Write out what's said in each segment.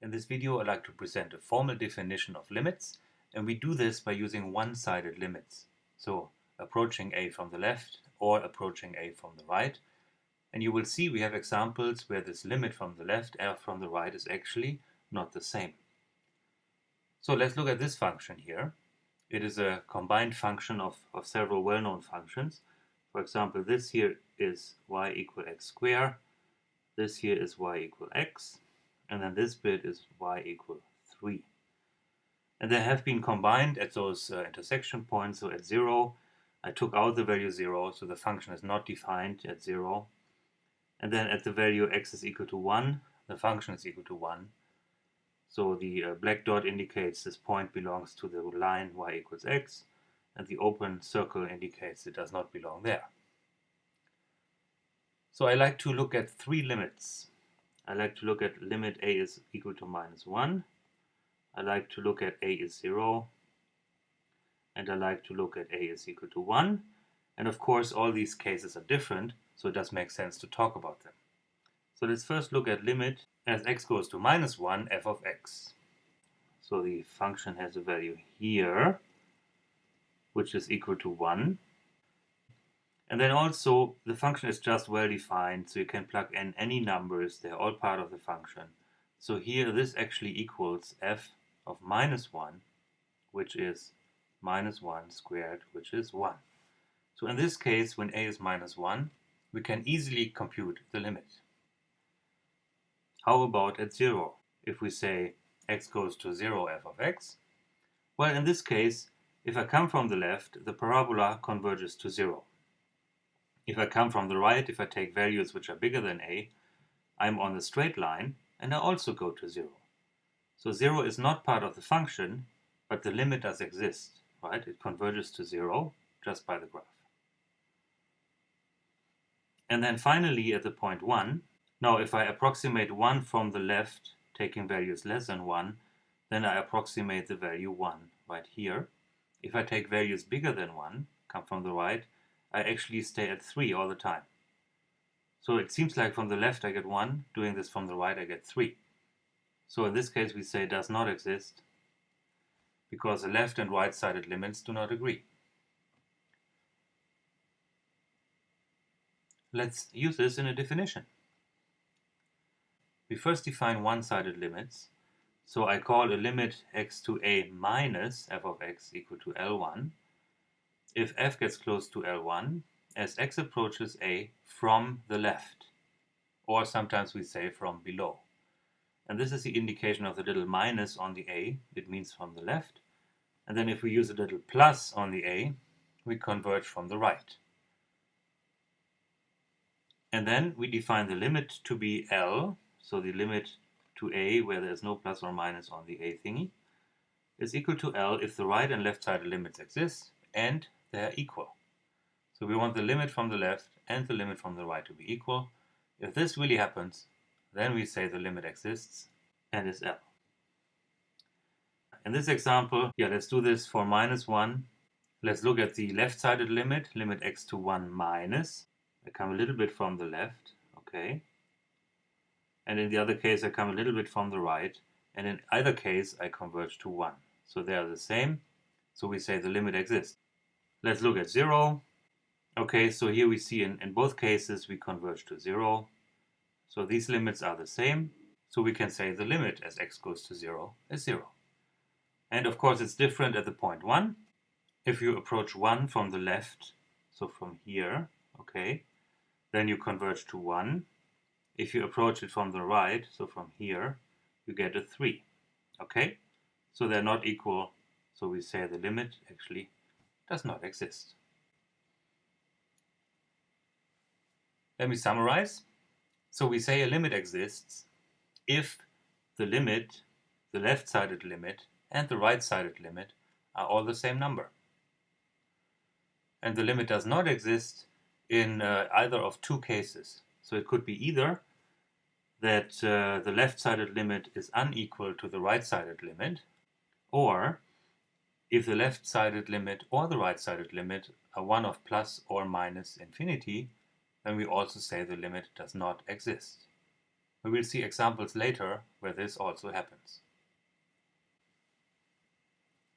In this video, I'd like to present a formal definition of limits, and we do this by using one-sided limits. So approaching a from the left or approaching a from the right. And you will see we have examples where this limit from the left and from the right is actually not the same. So let's look at this function here. It is a combined function of several well-known functions. For example, this here is y equal x squared. This here is y equal x. And then this bit is y equal 3. And they have been combined at those intersection points. So at 0, I took out the value 0, so the function is not defined at 0. And then at the value x is equal to 1, the function is equal to 1. So the black dot indicates this point belongs to the line y equals x, and the open circle indicates it does not belong there. So I like to look at three limits. I like to look at limit a is equal to minus 1. I like to look at a is 0. And I like to look at a is equal to 1. And of course, all these cases are different, so it does make sense to talk about them. So let's first look at limit as x goes to minus 1 f of x. So the function has a value here, which is equal to 1. And then also, the function is just well defined, so you can plug in any numbers, they're all part of the function. So here, this actually equals f of minus 1, which is minus 1 squared, which is 1. So in this case, when a is minus 1, we can easily compute the limit. How about at 0? If we say x goes to 0 f of x, well, in this case, if I come from the left, the parabola converges to 0. If I come from the right, if I take values which are bigger than a, I'm on the straight line, and I also go to 0. So 0 is not part of the function, but the limit does exist, right? It converges to 0 just by the graph. And then finally at the point 1, now if I approximate 1 from the left, taking values less than 1, then I approximate the value 1 right here. If I take values bigger than 1, come from the right, I actually stay at 3 all the time. So it seems like from the left I get 1, doing this from the right I get 3. So in this case we say it does not exist because the left and right-sided limits do not agree. Let's use this in a definition. We first define one-sided limits. So I call a limit x to a minus f of x equal to L1 if f gets close to L1 as x approaches a from the left, or sometimes we say from below. And this is the indication of the little minus on the a, it means from the left. And then if we use a little plus on the a, we converge from the right. And then we define the limit to be L, so the limit to a where there is no plus or minus on the a thingy is equal to L if the right and left-sided limits exist and they are equal. So we want the limit from the left and the limit from the right to be equal. If this really happens, then we say the limit exists and is L. In this example, let's do this for minus 1. Let's look at the left-sided limit, limit x to 1 minus. I come a little bit from the left, okay. And in the other case, I come a little bit from the right. And in either case, I converge to 1. So they are the same. So we say the limit exists. Let's look at 0. Okay, so here we see in both cases, we converge to 0. So these limits are the same. So we can say the limit as x goes to 0 is 0. And of course, it's different at the point 1. If you approach 1 from the left, so from here, okay, then you converge to 1. If you approach it from the right, so from here, you get a 3. Okay? So they're not equal, so we say the limit actually does not exist. Let me summarize. So we say a limit exists if the limit, the left-sided limit, and the right-sided limit are all the same number. And the limit does not exist in either of two cases. So it could be either that the left-sided limit is unequal to the right-sided limit, or if the left-sided limit or the right-sided limit are one of plus or minus infinity, then we also say the limit does not exist. We will see examples later where this also happens.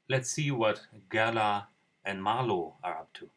Let's see what Gerlach and Marlow are up to.